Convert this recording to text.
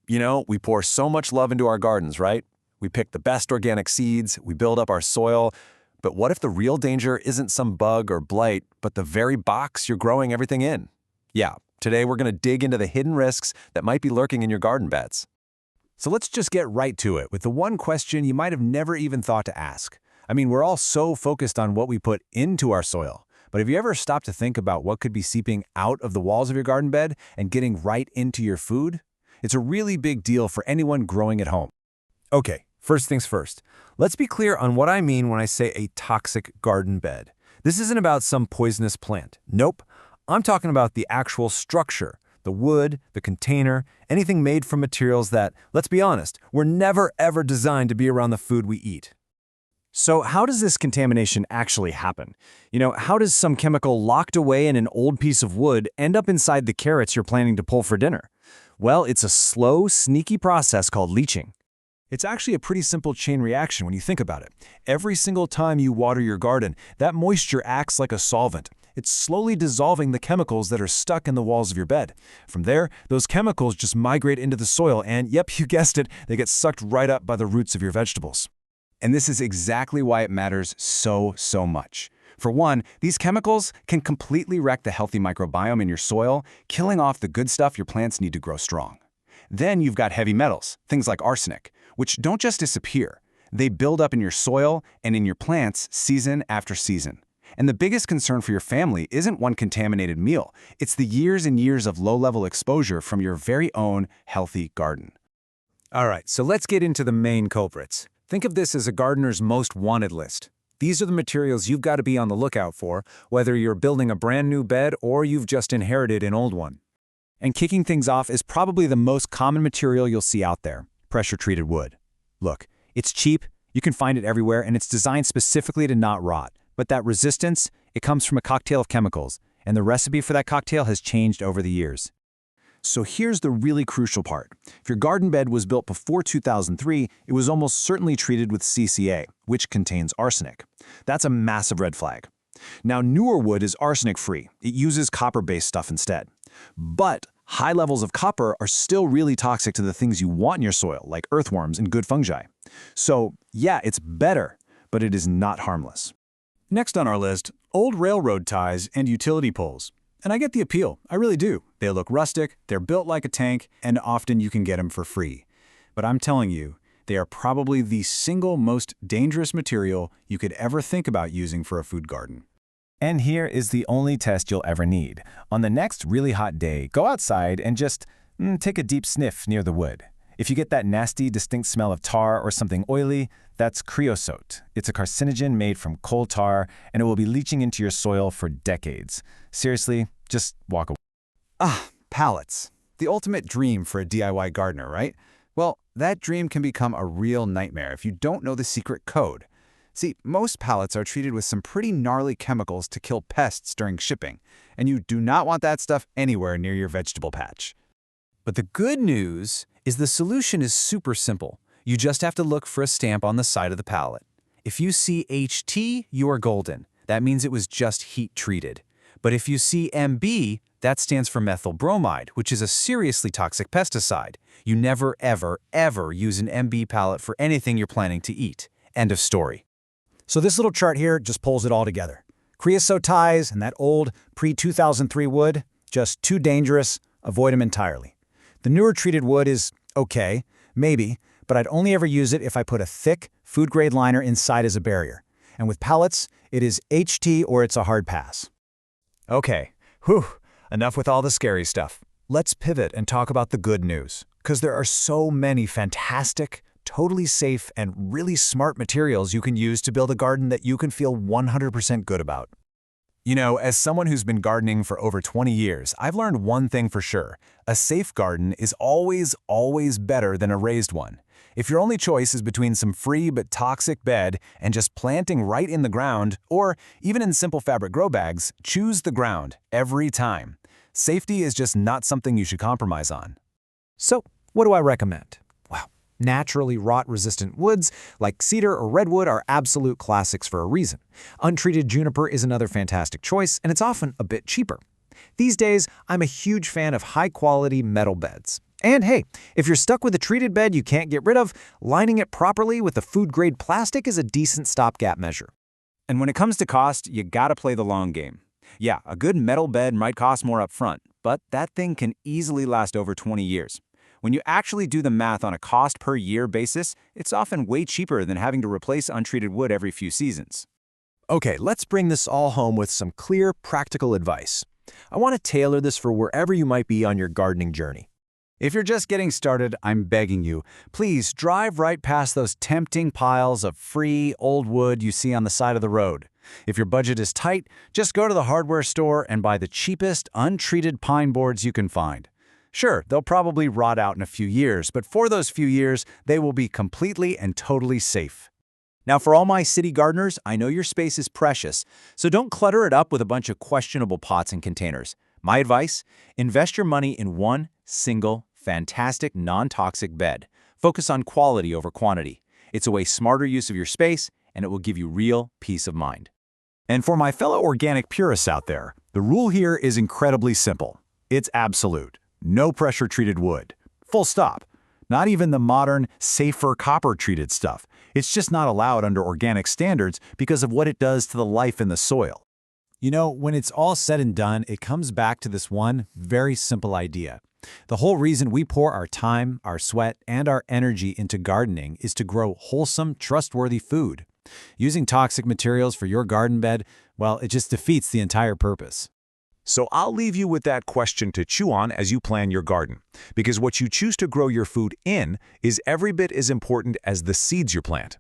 We pour so much love into our gardens, right? We pick the best organic seeds, we build up our soil. But what if the real danger isn't some bug or blight, but the very box you're growing everything in? Yeah, today we're going to dig into the hidden risks that might be lurking in your garden beds. So let's just get right to it with the one question you might have never even thought to ask. I mean, we're all so focused on what we put into our soil. But have you ever stopped to think about what could be seeping out of the walls of your garden bed and getting right into your food? It's a really big deal for anyone growing at home. Okay, first things first. Let's be clear on what I mean when I say a toxic garden bed. This isn't about some poisonous plant. Nope. I'm talking about the actual structure, the wood, the container, anything made from materials that, let's be honest, were never ever designed to be around the food we eat. So how does this contamination actually happen? How does some chemical locked away in an old piece of wood end up inside the carrots you're planning to pull for dinner? Well, it's a slow, sneaky process called leaching. It's actually a pretty simple chain reaction when you think about it. Every single time you water your garden, that moisture acts like a solvent. It's slowly dissolving the chemicals that are stuck in the walls of your bed. From there, those chemicals just migrate into the soil and, yep, you guessed it, they get sucked right up by the roots of your vegetables. And this is exactly why it matters so much. For one, these chemicals can completely wreck the healthy microbiome in your soil, killing off the good stuff your plants need to grow strong. Then you've got heavy metals, things like arsenic, which don't just disappear. They build up in your soil and in your plants season after season. And the biggest concern for your family isn't one contaminated meal. It's the years and years of low-level exposure from your very own healthy garden. All right, so let's get into the main culprits. Think of this as a gardener's most wanted list. These are the materials you've got to be on the lookout for, whether you're building a brand new bed or you've just inherited an old one. And kicking things off is probably the most common material you'll see out there, pressure-treated wood. Look, it's cheap, you can find it everywhere, and it's designed specifically to not rot. But that resistance, it comes from a cocktail of chemicals, and the recipe for that cocktail has changed over the years. So here's the really crucial part. If your garden bed was built before 2003, it was almost certainly treated with CCA, which contains arsenic. That's a massive red flag. Now, newer wood is arsenic-free. It uses copper-based stuff instead. But high levels of copper are still really toxic to the things you want in your soil, like earthworms and good fungi. So, yeah, it's better, but it is not harmless. Next on our list, old railroad ties and utility poles. And I get the appeal, I really do. They look rustic, they're built like a tank, and often you can get them for free. But I'm telling you, they are probably the single most dangerous material you could ever think about using for a food garden. And here is the only test you'll ever need. On the next really hot day, go outside and just take a deep sniff near the wood. If you get that nasty, distinct smell of tar or something oily, that's creosote. It's a carcinogen made from coal tar, and it will be leaching into your soil for decades. Seriously, just walk away. Pallets. The ultimate dream for a DIY gardener, right? Well, that dream can become a real nightmare if you don't know the secret code. See, most pallets are treated with some pretty gnarly chemicals to kill pests during shipping, and you do not want that stuff anywhere near your vegetable patch. But the good news is the solution is super simple. You just have to look for a stamp on the side of the pallet. If you see HT, you are golden. That means it was just heat treated. But if you see MB, that stands for methyl bromide, which is a seriously toxic pesticide. You never, ever use an MB pallet for anything you're planning to eat. End of story. So this little chart here just pulls it all together. Creosote ties and that old pre-2003 wood, just too dangerous, avoid them entirely. The newer treated wood is okay, maybe, but I'd only ever use it if I put a thick, food-grade liner inside as a barrier. And with pallets, it is HT or it's a hard pass. Okay, enough with all the scary stuff. Let's pivot and talk about the good news, because there are so many fantastic, totally safe, and really smart materials you can use to build a garden that you can feel 100% good about. As someone who's been gardening for over 20 years, I've learned one thing for sure. A safe garden is always better than a raised one. If your only choice is between some free but toxic bed and just planting right in the ground, or even in simple fabric grow bags, choose the ground every time. Safety is just not something you should compromise on. So, what do I recommend? Well, naturally rot-resistant woods like cedar or redwood are absolute classics for a reason. Untreated juniper is another fantastic choice, and it's often a bit cheaper. These days, I'm a huge fan of high-quality metal beds. And hey, if you're stuck with a treated bed you can't get rid of, lining it properly with a food-grade plastic is a decent stopgap measure. And when it comes to cost, you gotta play the long game. Yeah, a good metal bed might cost more up front, but that thing can easily last over 20 years. When you actually do the math on a cost per year basis, it's often way cheaper than having to replace untreated wood every few seasons. Okay, let's bring this all home with some clear, practical advice. I want to tailor this for wherever you might be on your gardening journey. If you're just getting started, I'm begging you, please drive right past those tempting piles of free, old wood you see on the side of the road. If your budget is tight, just go to the hardware store and buy the cheapest, untreated pine boards you can find. Sure, they'll probably rot out in a few years, but for those few years, they will be completely and totally safe. Now, for all my city gardeners, I know your space is precious, so don't clutter it up with a bunch of questionable pots and containers. My advice? Invest your money in one single, fantastic, non-toxic bed. Focus on quality over quantity. It's a way smarter use of your space, and it will give you real peace of mind. And for my fellow organic purists out there, the rule here is incredibly simple. It's absolute. No pressure-treated wood. Full stop. Not even the modern, safer copper-treated stuff. It's just not allowed under organic standards because of what it does to the life in the soil. You know, when it's all said and done, it comes back to this one very simple idea. The whole reason we pour our time, our sweat, and our energy into gardening is to grow wholesome, trustworthy food. Using toxic materials for your garden bed, well, it just defeats the entire purpose. So I'll leave you with that question to chew on as you plan your garden, because what you choose to grow your food in is every bit as important as the seeds you plant.